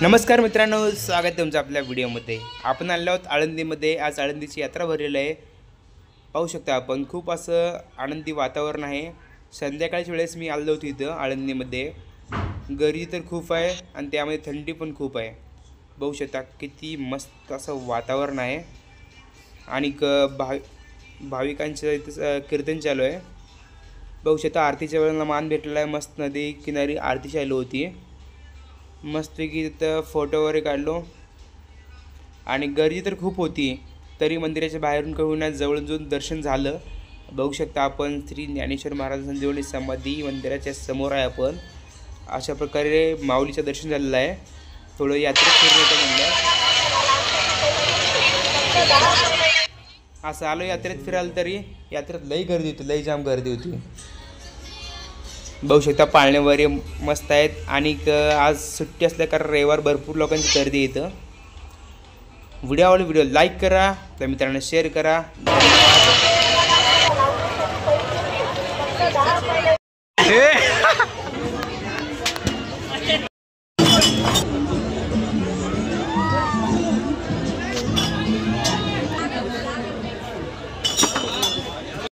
नमस्कार मित्रांनो, स्वागत आहे तुमचं आपल्या व्हिडिओमध्ये। आपण आलो आहोत आळंदीमध्ये। आज आळंदीची यात्रा भरलेली आहे। पाहू शकता आपण खूप असं आनंदी वातावरण आहे। संध्याकाळच्या वेळेस मी आलो होतो इथं आळंदीमध्ये। गर्दी तर खूप आहे आणि त्यामध्ये थंडी पण खूप आहे। पाहू शकता किती मस्त असं वातावरण आहे आणि भाविकांचं इथं कीर्तन चालू आहे। पाहू शकता आरतीच्या वेळेला मान भेटलेला आहे। मस्त नदी किनारी आरती चालू होती। मस्तपैकी तिथं फोटो वगैरे काढलो आणि गर्दी तर खूप होती, तरी मंदिराच्या बाहेरून कळून जवळून जाऊन दर्शन झालं। बघू शकता आपण श्री ज्ञानेश्वर महाराज संजीवनी समाधी मंदिराच्या समोर आहे। आपण अशा प्रकारे माऊलीचं दर्शन झालेलं आहे। थोडं यात्रेत फिरून होतं म्हणलं, असं आलो यात्रेत फिरायला, तरी यात्रेत लई गर्दी होती, लई जाम गर्दी होती। बघू शकता पाळणे वगैरे मस्त आहेत आणि आज सुट्टी असल्या कारण रविवार भरपूर लोकांची गर्दी इथं। व्हिडिओ लाईक करा, त्या मित्रांना शेअर करा। धन्यवाद।